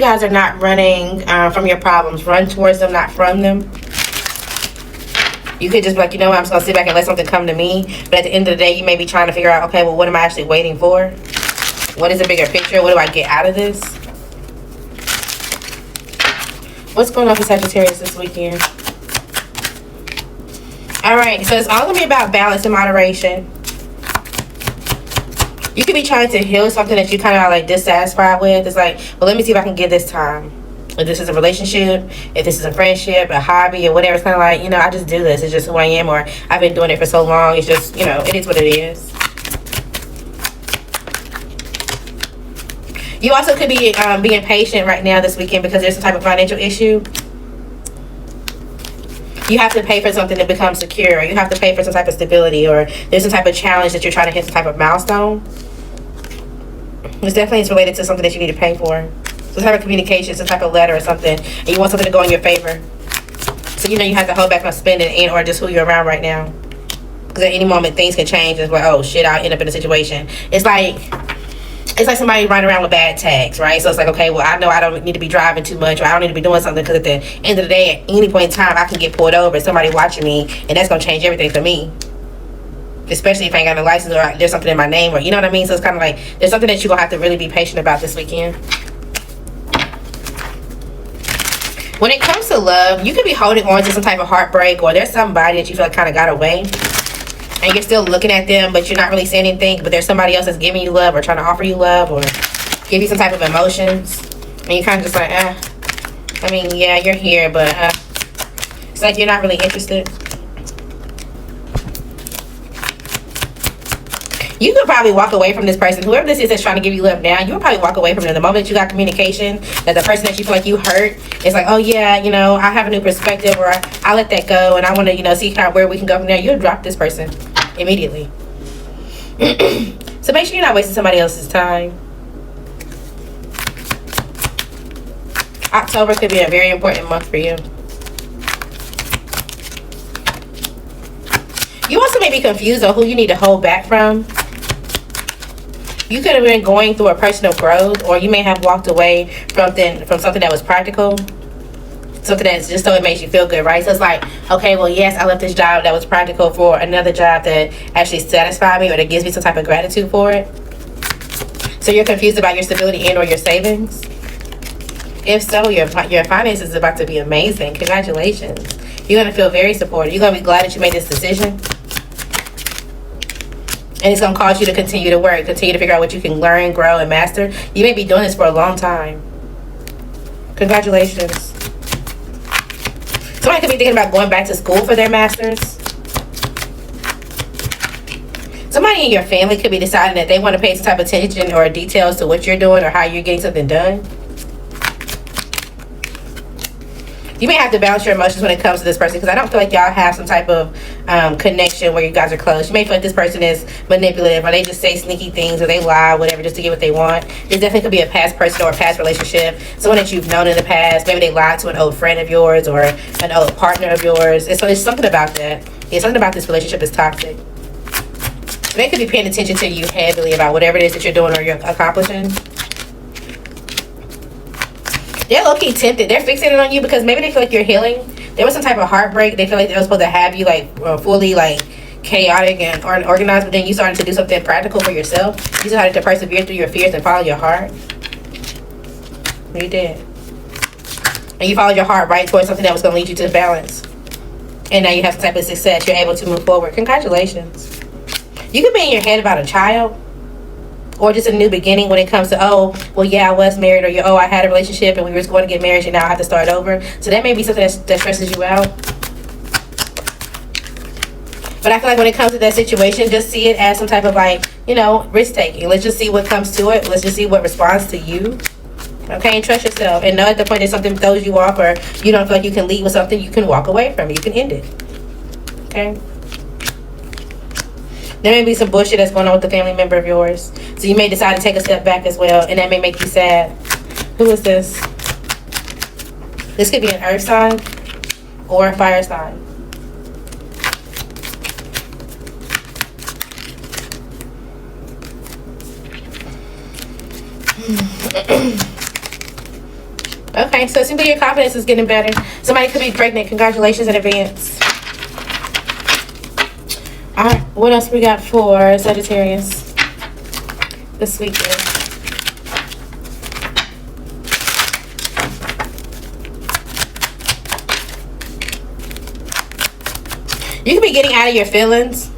guys are not running from your problems. Run towards them, not from them. You could just be like, you know what, I'm just going to sit back and let something come to me. But at the end of the day, you may be trying to figure out, okay, well, what am I actually waiting for? What is the bigger picture? What do I get out of this? What's going on for Sagittarius this weekend? Alright, so it's all going to be about balance and moderation. You could be trying to heal something that you kind of are like dissatisfied with. It's like, well, let me see if I can give this time. If this is a relationship, if this is a friendship, a hobby, or whatever, it's kind of like, you know, I just do this. It's just who I am, or I've been doing it for so long. It's just, you know, it is what it is. You also could be being patient right now this weekend because there's some type of financial issue. You have to pay for something to become secure. Or you have to pay for some type of stability, or there's some type of challenge that you're trying to hit some type of milestone. It's definitely related to something that you need to pay for. Some type of communication, some type of letter or something, and you want something to go in your favor. So you know you have to hold back on spending and or just who you're around right now. Because at any moment things can change. It's like, oh shit, I'll end up in a situation. It's like somebody running around with bad tags, right? So it's like, okay, well, I know I don't need to be driving too much, or I don't need to be doing something, because at the end of the day, at any point in time, I can get pulled over, somebody watching me, and that's going to change everything for me. Especially if I ain't got a license, or there's something in my name, or you know what I mean? So it's kind of like, there's something that you're going to have to really be patient about this weekend. When it comes to love, you could be holding on to some type of heartbreak, or there's somebody that you feel like kind of got away. And you're still looking at them, but you're not really saying anything. But there's somebody else that's giving you love, or trying to offer you love, or give you some type of emotions. And you're kind of just like, I mean, yeah, you're here, but it's like you're not really interested. You could probably walk away from this person. Whoever this is that's trying to give you love now, you would probably walk away from them. The moment you got communication, that the person that you feel like you hurt, it's like, oh yeah, you know, I have a new perspective, or I let that go, and I want to, you know, see kind of where we can go from there. You'll drop this person immediately. So make sure you're not wasting somebody else's time. October could be a very important month for you. You also may be confused on who you need to hold back from. You could have been going through a personal growth, or you may have walked away from something that was practical. Something that's just so it makes you feel good, right? So it's like, okay, well, yes, I left this job that was practical for another job that actually satisfied me, or that gives me some type of gratitude for it. So you're confused about your stability and or your savings. If so, your finances is about to be amazing. Congratulations. You're going to feel very supported. You're going to be glad that you made this decision. And it's going to cause you to continue to work, continue to figure out what you can learn, grow, and master. You may be doing this for a long time. Congratulations. Somebody could be thinking about going back to school for their masters. Somebody in your family could be deciding that they want to pay some type of attention or details to what you're doing or how you're getting something done. You may have to balance your emotions when it comes to this person, because I don't feel like y'all have some type of connection where you guys are close. You may feel like this person is manipulative, or they just say sneaky things, or they lie, whatever, just to get what they want. This definitely could be a past person or a past relationship. Someone that you've known in the past. Maybe they lied to an old friend of yours or an old partner of yours. It's something about that. It's something about this relationship is toxic. They could be paying attention to you heavily about whatever it is that you're doing or you're accomplishing. They're low-key tempted. They're fixated on you because maybe they feel like you're healing. There was some type of heartbreak. They feel like they were supposed to have you like fully like chaotic and organized, but then you started to do something practical for yourself. You started to persevere through your fears and follow your heart. You did. And you followed your heart right towards something that was going to lead you to balance. And now you have some type of success. You're able to move forward. Congratulations. You could be in your head about a child, or just a new beginning when it comes to, oh, well, yeah, I was married, or, oh, I had a relationship and we were going to get married and now I have to start over. So that may be something that stresses you out. But I feel like when it comes to that situation, just see it as some type of like, you know, risk taking. Let's just see what comes to it. Let's just see what responds to you. Okay, and trust yourself. And know at the point that something throws you off, or you don't feel like you can lead with something, you can walk away from it. You can end it. Okay? There may be some bullshit that's going on with a family member of yours. So you may decide to take a step back as well, and that may make you sad. Who is this? This could be an earth sign or a fire sign. Okay, so it seems like your confidence is getting better. Somebody could be pregnant. Congratulations in advance. Alright, what else we got for Sagittarius this weekend? You could be getting out of your feelings.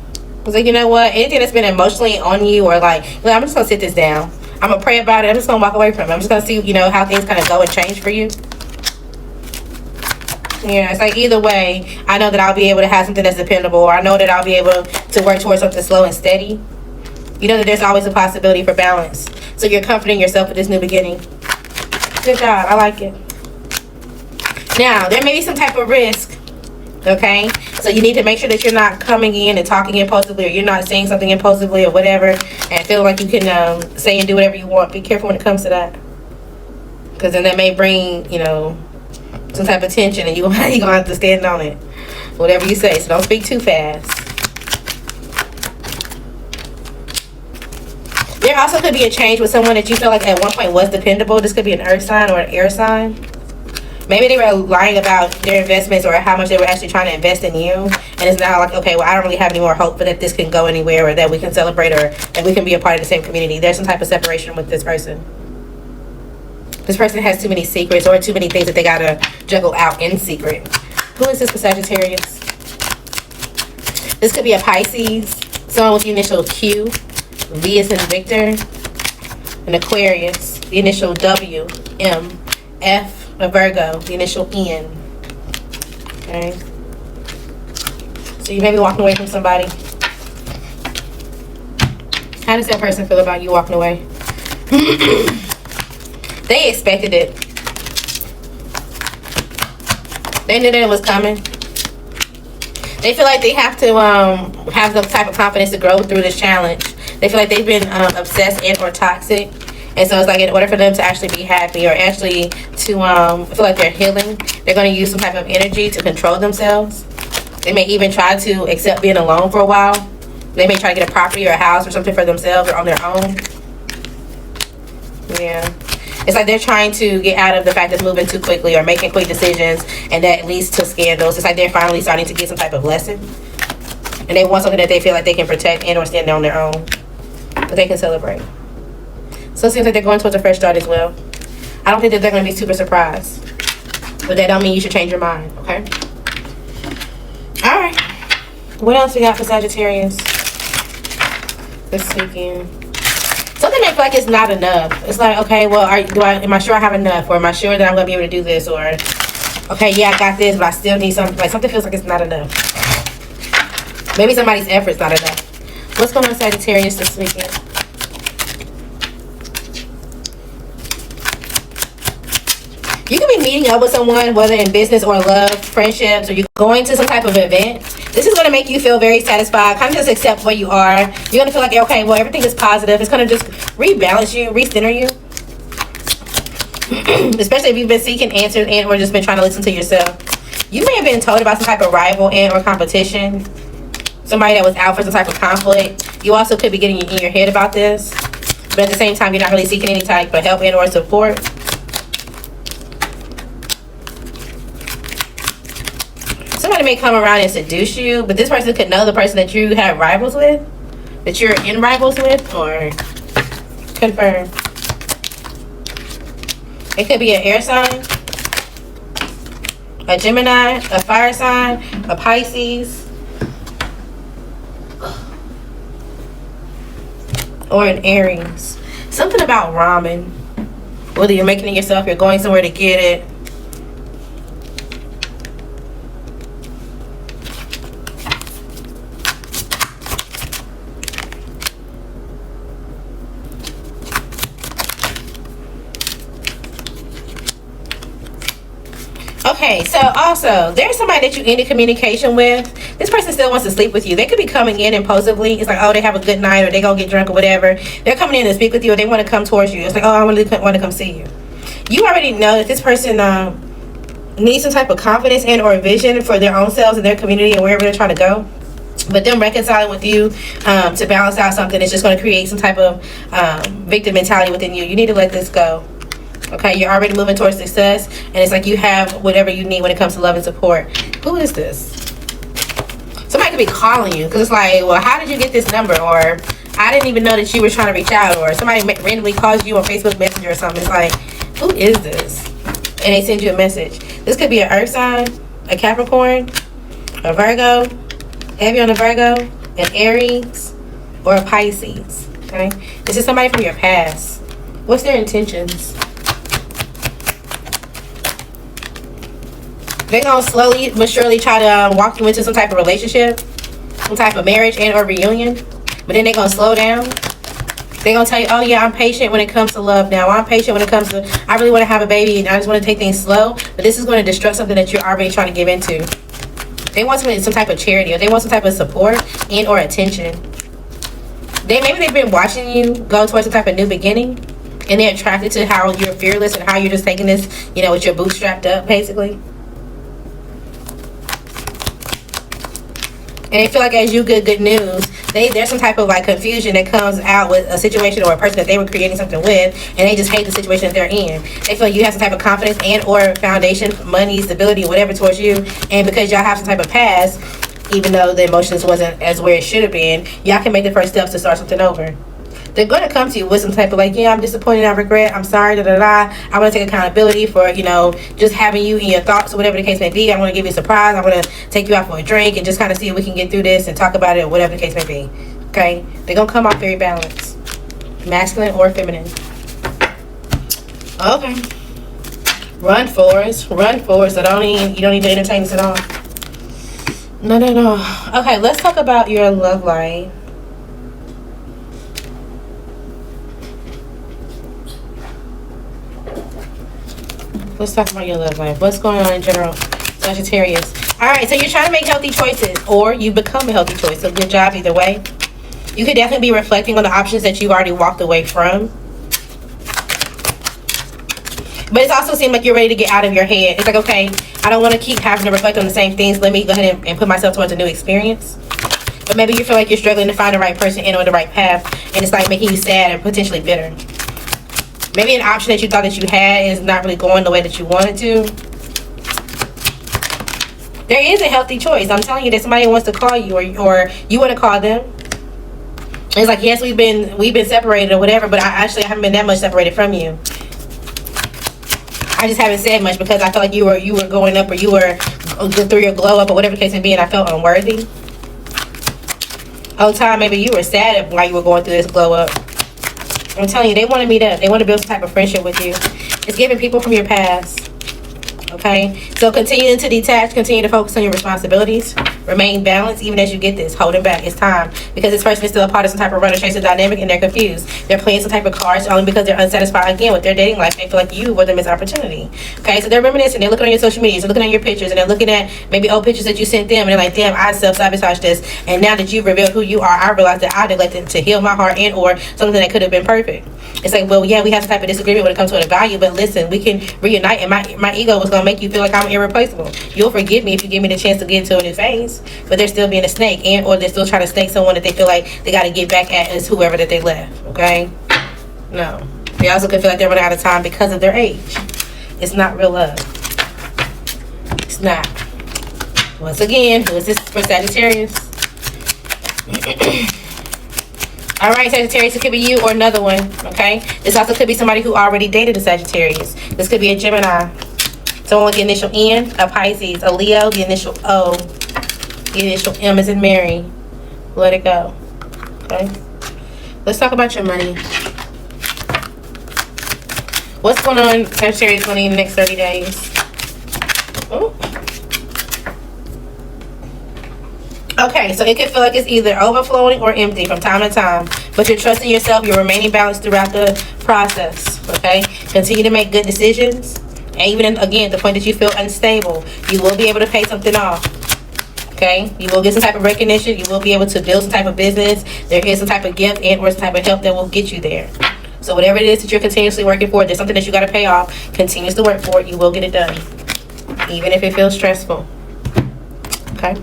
It's like, you know what? Anything that's been emotionally on you, or like, I'm just going to sit this down. I'm going to pray about it. I'm just going to walk away from it. I'm just going to see, you know, how things kind of go and change for you. Yeah, it's like either way, I know that I'll be able to have something that's dependable, or I know that I'll be able to work towards something slow and steady. You know that there's always a possibility for balance. So you're comforting yourself with this new beginning. Good job. I like it. Now, there may be some type of risk. Okay, so you need to make sure that you're not coming in and talking impulsively, or you're not saying something impulsively or whatever, and feel like you can say and do whatever you want. Be careful when it comes to that, because then that may bring, you know, some type of tension, and you're gonna have to stand on it, whatever you say. So don't speak too fast. There also could be a change with someone that you feel like at one point was dependable. This could be an earth sign or an air sign. Maybe they were lying about their investments or how much they were actually trying to invest in you. And it's now like, okay, well, I don't really have any more hope that this can go anywhere, or that we can celebrate, or that we can be a part of the same community. There's some type of separation with this person. This person has too many secrets, or too many things that they got to juggle out in secret. Who is this for Sagittarius? This could be a Pisces, someone with the initial Q, V as in Victor, an Aquarius, the initial W, M, F, a Virgo, the initial N. Okay. So you may be walking away from somebody. How does that person feel about you walking away? They expected it. They knew that it was coming. They feel like they have to have the type of confidence to grow through this challenge. They feel like they've been obsessed and or toxic. And so it's like, in order for them to actually be happy, or actually to feel like they're healing, they're going to use some type of energy to control themselves. They may even try to accept being alone for a while. They may try to get a property or a house or something for themselves, or on their own. Yeah. It's like they're trying to get out of the fact of moving too quickly or making quick decisions, and that leads to scandals. It's like they're finally starting to get some type of lesson. And they want something that they feel like they can protect and or stand on their own. But they can celebrate. So it seems like they're going towards a fresh start as well. I don't think that they're going to be super surprised. But that don't mean you should change your mind, okay? Alright. What else we got for Sagittarius this weekend? Something may feel like it's not enough. It's like, okay, well, am I sure I have enough? Or am I sure that I'm going to be able to do this? Or, okay, yeah, I got this, but I still need something. Like, something feels like it's not enough. Maybe somebody's effort's not enough. What's going on, Sagittarius, this weekend? You can be meeting up with someone, whether in business or love, friendships, or you're going to some type of event. This is going to make you feel very satisfied. Kind of just accept where you are. You're going to feel like, okay, well, everything is positive. It's going to just rebalance you, recenter you. Especially if you've been seeking answers and or just been trying to listen to yourself. You may have been told about some type of rival and or competition. Somebody that was out for some type of conflict. You also could be getting in your head about this. But at the same time, you're not really seeking any type of help and or support. Somebody may come around and seduce you, but this person could know the person that you have rivals with, that you're in rivals with, or confirm. It could be an air sign, a Gemini, a fire sign, a Pisces, or an Aries. Something about ramen. Whether you're making it yourself, you're going somewhere to get it. Okay, so also, there's somebody that you ended communication with. This person still wants to sleep with you. They could be coming in impulsively. It's like, oh, they have a good night, or they gonna get drunk or whatever. They're coming in to speak with you, or they want to come towards you. It's like, oh, I want to come see you. You already know that this person needs some type of confidence and or vision for their own selves and their community and wherever they're trying to go. But them reconciling with you to balance out something is just going to create some type of victim mentality within you. You need to let this go. Okay, you're already moving towards success, and it's like you have whatever you need when it comes to love and support. Who is this? Somebody could be calling you, because it's like, well, how did you get this number? Or I didn't even know that you were trying to reach out. Or somebody randomly calls you on Facebook Messenger or something. It's like, who is this? And they send you a message. This could be an earth sign, a Capricorn, a Virgo, heavy on the Virgo, an Aries, or a Pisces. Okay, this is somebody from your past. What's their intentions? They're gonna slowly but surely try to walk you into some type of relationship, some type of marriage and or reunion. But then they're gonna slow down. They're gonna tell you, oh yeah, I'm patient when it comes to love now. I'm patient when it comes to, I really want to have a baby and I just want to take things slow. But this is going to destruct something that you're already trying to give into. They want some type of charity, or they want some type of support and or attention. Maybe they've been watching you go towards some type of new beginning, and they're attracted to how you're fearless and how you're just taking this, with your boots strapped up, basically. And they feel like as you get good news, there's some type of like confusion that comes out with a situation or a person that they were creating something with, and they just hate the situation that they're in. They feel like you have some type of confidence and or foundation, money, stability, whatever towards you, and because y'all have some type of past, even though the emotions wasn't as where it should have been, y'all can make the first steps to start something over. They're going to come to you with some type of like, yeah, I'm disappointed, I regret, I'm sorry, I want to take accountability for, just having you in your thoughts or whatever the case may be. I want to give you a surprise. I want to take you out for a drink and just kind of see if we can get through this and talk about it or whatever the case may be. Okay? They're going to come off very balanced. Masculine or feminine. Okay. Run, Forrest. Run, Forrest. You don't need to entertain this at all. No. Okay, let's talk about your love life. Let's talk about your love life. What's going on in general, Sagittarius? Alright, so you're trying to make healthy choices, or you become a healthy choice. So good job either way. You could definitely be reflecting on the options that you've already walked away from. But it also seems like you're ready to get out of your head. It's like, okay, I don't want to keep having to reflect on the same things. Let me go ahead and put myself towards a new experience. But maybe you feel like you're struggling to find the right person and on the right path, and it's like making you sad and potentially bitter. Maybe an option that you thought that you had is not really going the way that you wanted to. There is a healthy choice. I'm telling you that somebody wants to call you, or you want to call them. It's like, yes, we've been separated or whatever, but I haven't been that much separated from you. I just haven't said much because I felt like you were going up, or you were through your glow up or whatever the case may be, and I felt unworthy. Whole time maybe you were sad while you were going through this glow up. I'm telling you, they want to meet up. They want to build some type of friendship with you. It's giving people from your past. Okay? So continue to detach. Continue to focus on your responsibilities. Remain balanced even as you get this. Holding back. It's time. Because this person is still a part of some type of runner chaser dynamic, and they're confused. They're playing some type of cards only because they're unsatisfied again with their dating life. They feel like you were the missed opportunity. Okay? So they're reminiscing. They're looking on your social media. They're looking at your pictures. And they're looking at maybe old pictures that you sent them. And they're like, damn, I self-sabotaged this. And now that you've revealed who you are, I realized that I neglected to heal my heart and or something that could have been perfect. It's like, well, yeah, we have some type of disagreement when it comes to a value, but listen, we can reunite, and my ego was going to make you feel like I'm irreplaceable. You'll forgive me if you give me the chance to get into a new phase, but they're still being a snake, and or they're still trying to snake someone that they feel like they got to get back at as whoever that they left, okay? No. They also could feel like they're running out of time because of their age. It's not real love. It's not. Once again, who is this for Sagittarius? Alright, Sagittarius, it could be you or another one, okay? This also could be somebody who already dated a Sagittarius. This could be a Gemini. Someone with the initial N, a Pisces, a Leo, the initial O, the initial M as in Mary. Let it go, okay? Let's talk about your money. What's going on, Sagittarius, money in the next 30 days? Oh. Okay, so it could feel like it's either overflowing or empty from time to time, but you're trusting yourself. You're remaining balanced throughout the process, okay? Continue to make good decisions, and even again, the point that you feel unstable, you will be able to pay something off, okay? You will get some type of recognition. You will be able to build some type of business. There is some type of gift and or some type of help that will get you there. So whatever it is that you're continuously working for, there's something that you got to pay off. Continues to work for it. You will get it done, even if it feels stressful, okay?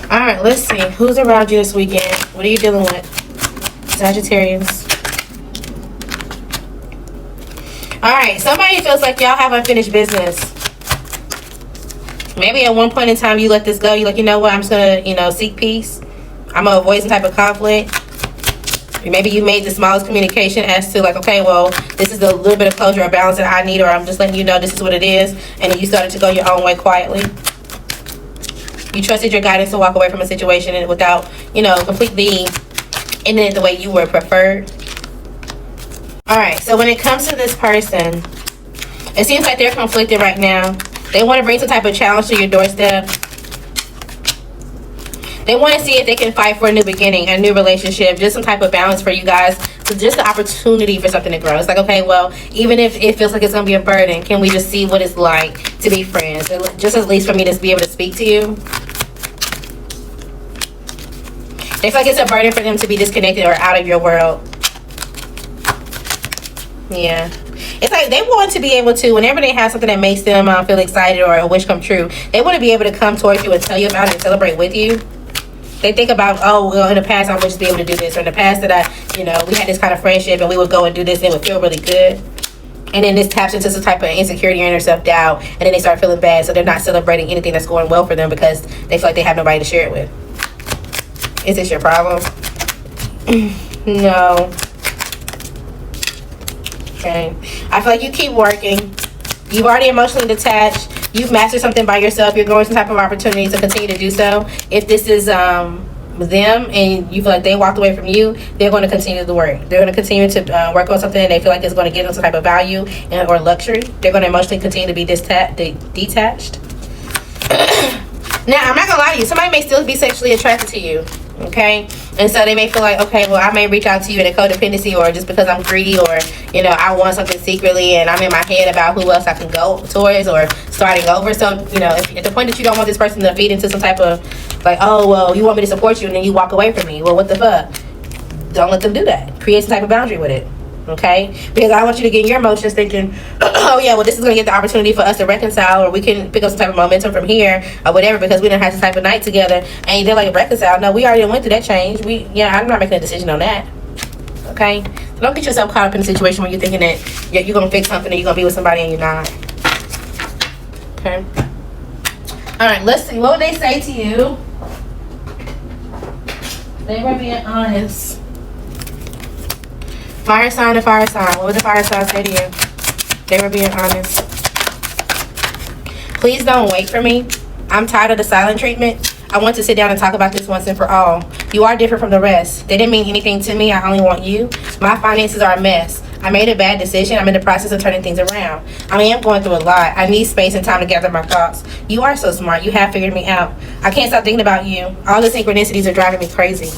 All right, let's see. Who's around you this weekend? What are you dealing with? Sagittarius. All right, somebody feels like y'all have unfinished business. Maybe at one point in time you let this go. You're like, you know what, I'm just gonna, you know, seek peace. I'm gonna avoid some type of conflict. Maybe you made the smallest communication as to like, okay, well, this is the little bit of closure or balance that I need, or I'm just letting you know this is what it is, and then you started to go your own way quietly. You trusted your guidance to walk away from a situation and without, you know, completely ending it the way you were preferred. All right, so when it comes to this person, it seems like they're conflicted right now. They want to bring some type of challenge to your doorstep. They want to see if they can fight for a new beginning, a new relationship, just some type of balance for you guys. So just the opportunity for something to grow. It's like, okay, well, even if it feels like it's going to be a burden, can we just see what it's like to be friends? Just at least for me to be able to speak to you. They feel like it's a burden for them to be disconnected or out of your world. Yeah. It's like they want to be able to, whenever they have something that makes them feel excited or a wish come true, they want to be able to come towards you and tell you about it and celebrate with you. They think about, oh, well, in the past I wish to be able to do this, or in the past that we had this kind of friendship and we would go and do this and it would feel really good. And then this taps into some type of insecurity or inner self-doubt, and then they start feeling bad, so they're not celebrating anything that's going well for them because they feel like they have nobody to share it with. Is this your problem? No. Okay. I feel like you keep working. You've already emotionally detached. You've mastered something by yourself. You're going some type of opportunity to continue to do so. If this is them and you feel like they walked away from you, they're going to continue to work. They're going to continue to work on something that they feel like is going to give them some type of value or luxury. They're going to emotionally continue to be detached. Now, I'm not going to lie to you. Somebody may still be sexually attracted to you. Okay, and so they may feel like, okay, well, I may reach out to you in a codependency, or just because I'm greedy, or I want something secretly and I'm in my head about who else I can go towards or starting over. So if at the point that you don't want this person to feed into some type of like, oh, well, you want me to support you and then you walk away from me, well, what the fuck? Don't let them do that. Create some type of boundary with it. Okay, because I want you to get in your emotions thinking, oh yeah, well, this is going to get the opportunity for us to reconcile, or we can pick up some type of momentum from here or whatever, because we didn't have some type of night together. And they're like, reconcile? No, we already went through that change. I'm not making a decision on that. Okay, so don't get yourself caught up in a situation where you're thinking that you're going to fix something and you're going to be with somebody and you're not. Okay, all right, let's see, what would they say to you? They were being honest. Fire sign to fire sign. What would the fire sign say to you? They were being honest. Please don't wait for me. I'm tired of the silent treatment. I want to sit down and talk about this once and for all. You are different from the rest. They didn't mean anything to me. I only want you. My finances are a mess. I made a bad decision. I'm in the process of turning things around. I am going through a lot. I need space and time to gather my thoughts. You are so smart. You have figured me out. I can't stop thinking about you. All the synchronicities are driving me crazy.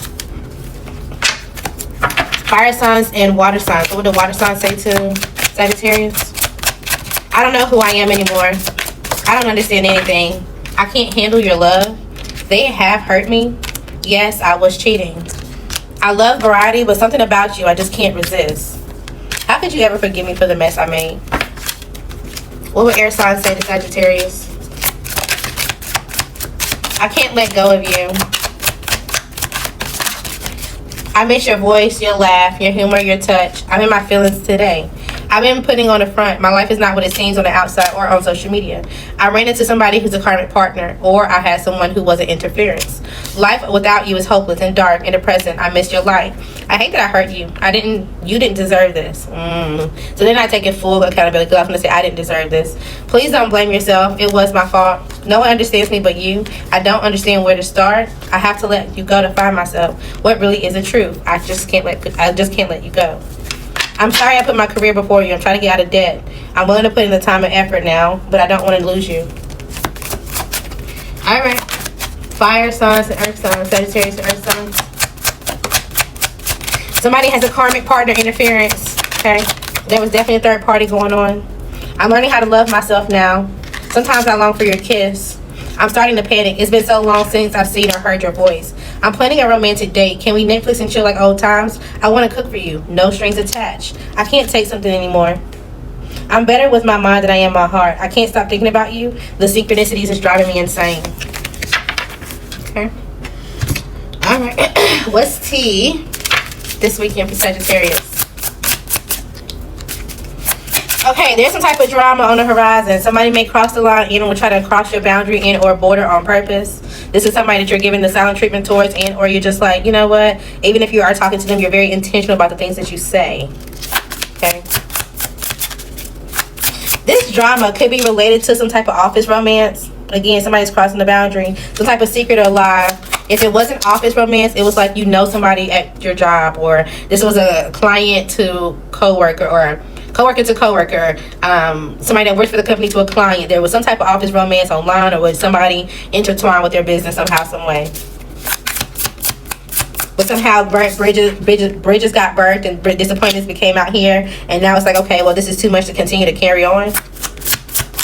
Fire signs and water signs. What would the water signs say to Sagittarius? I don't know who I am anymore. I don't understand anything. I can't handle your love. They have hurt me. Yes, I was cheating. I love variety, but something about you I just can't resist. How could you ever forgive me for the mess I made? What would air signs say to Sagittarius? I can't let go of you. I miss your voice, your laugh, your humor, your touch. I'm in my feelings today. I've been putting on the front. My life is not what it seems on the outside or on social media. I ran into somebody who's a karmic partner, or I had someone who was an interference. Life without you is hopeless and dark. In the present, I miss your light. I hate that I hurt you. You didn't deserve this. So they're not taking full accountability, because I'm going to say I didn't deserve this. Please don't blame yourself. It was my fault. No one understands me but you. I don't understand where to start. I have to let you go to find myself. What really is the truth? I just can't let you go. I'm sorry I put my career before you. I'm trying to get out of debt. I'm willing to put in the time and effort now, but I don't want to lose you. All right. Fire signs and earth signs. Sagittarius and earth signs. Somebody has a karmic partner interference. Okay. There was definitely a third party going on. I'm learning how to love myself now. Sometimes I long for your kiss. I'm starting to panic. It's been so long since I've seen or heard your voice. I'm planning a romantic date. Can we Netflix and chill like old times? I want to cook for you. No strings attached. I can't take something anymore. I'm better with my mind than I am my heart. I can't stop thinking about you. The synchronicities is driving me insane. Okay. All right. What's tea this weekend for Sagittarius? Okay, Okay, there's some type of drama on the horizon. Somebody may cross the line and will try to cross your boundary and or border on purpose. This is somebody that you're giving the silent treatment towards, and or you're just like, you know what? Even if you are talking to them, you're very intentional about the things that you say. Okay. This drama could be related to some type of office romance. Again, somebody's crossing the boundary. Some type of secret or lie. If it wasn't office romance, it was like you know somebody at your job, or this was a client to coworker, or coworker to coworker, somebody that works for the company to a client. There was some type of office romance online, or was somebody intertwined with their business somehow, some way. But somehow bridges got burnt and disappointments became out here, and now it's like, okay, well, this is too much to continue to carry on.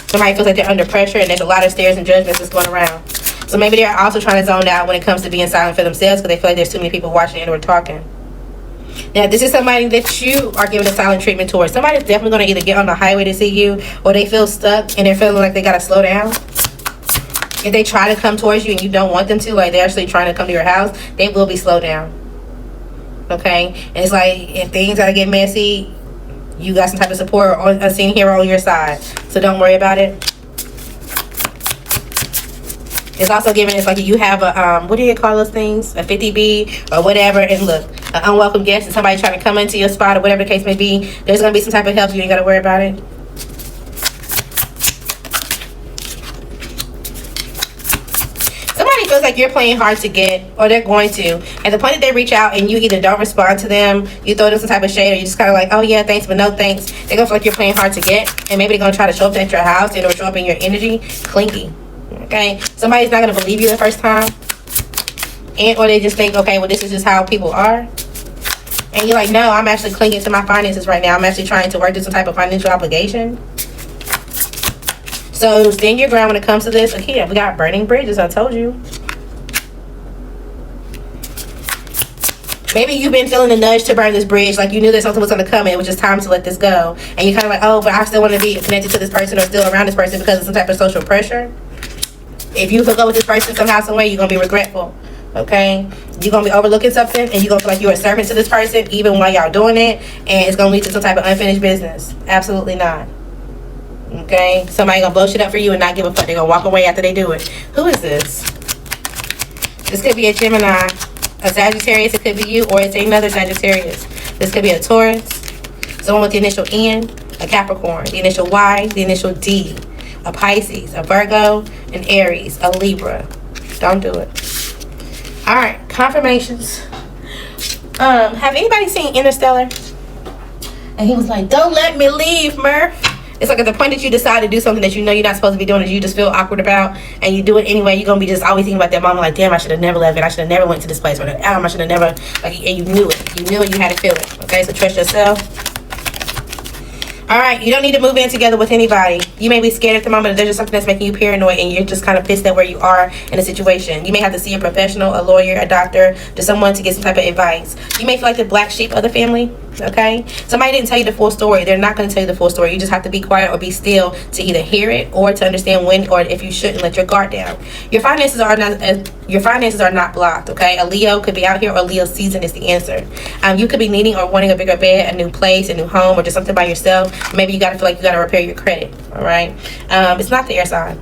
Somebody feels like they're under pressure, and there's a lot of stares and judgments that's going around. So maybe they're also trying to zone out when it comes to being silent for themselves, because they feel like there's too many people watching and or talking. Now, this is somebody that you are giving a silent treatment towards. Somebody's definitely going to either get on the highway to see you, or they feel stuck and they're feeling like they got to slow down. If they try to come towards you and you don't want them to, like they're actually trying to come to your house, they will be slowed down. Okay? And it's like, if things gotta get messy, you got some type of support or a seen hero on your side. So don't worry about it. It's also giving, it's like you have a, what do you call those things? A 50B or whatever. And look, an unwelcome guest and somebody trying to come into your spot or whatever the case may be. There's going to be some type of help. You ain't got to worry about it. Somebody feels like you're playing hard to get, or they're going to. At the point that they reach out and you either don't respond to them, you throw them some type of shade, or you just kind of like, oh yeah, thanks, but no thanks. They're going to feel like you're playing hard to get. And maybe they're going to try to show up at your house and or show up in your energy clinky. Okay, somebody's not going to believe you the first time, and or they just think, okay, well, this is just how people are, and you're like, no, I'm actually clinging to my finances right now. I'm actually trying to work through some type of financial obligation. So stand your ground when it comes to this. Again, we got burning bridges. I told you. Maybe you've been feeling the nudge to burn this bridge, like you knew that something was going to come and it was just time to let this go, and you're kind of like, oh, but I still want to be connected to this person or still around this person because of some type of social pressure. If you hook up with this person somehow, some way, you're going to be regretful, okay? You're going to be overlooking something, and you're going to feel like you're a servant to this person, even while y'all doing it, and it's going to lead to some type of unfinished business. Absolutely not, okay? Somebody going to blow shit up for you and not give a fuck. They're going to walk away after they do it. Who is this? This could be a Gemini, a Sagittarius. It could be you, or it's another Sagittarius. This could be a Taurus, someone with the initial N, a Capricorn, the initial Y, the initial D, a Pisces, a Virgo, an Aries, a Libra. Don't do it. All right, confirmations. Have anybody seen Interstellar? And he was like, don't let me leave, Murph. It's like at the point that you decide to do something that you know you're not supposed to be doing, that you just feel awkward about, and you do it anyway, you're gonna be just always thinking about that moment, like, damn, I should have never left it. I should have never went to this place, or I should have never, like, and you knew it. You knew it. You had to feel it. Okay, so trust yourself. All right, you don't need to move in together with anybody. You may be scared at the moment, but there's just something that's making you paranoid, and you're just kind of pissed at where you are in a situation. You may have to see a professional, a lawyer, a doctor, to someone to get some type of advice. You may feel like the black sheep of the family, okay? Somebody didn't tell you the full story. They're not going to tell you the full story. You just have to be quiet or be still to either hear it or to understand when or if you shouldn't let your guard down. Your finances are not blocked, okay? A Leo could be out here, or Leo season is the answer. You could be needing or wanting a bigger bed, a new place, a new home, or just something by yourself. Maybe you gotta feel like you gotta repair your credit. All right, it's not the air sign.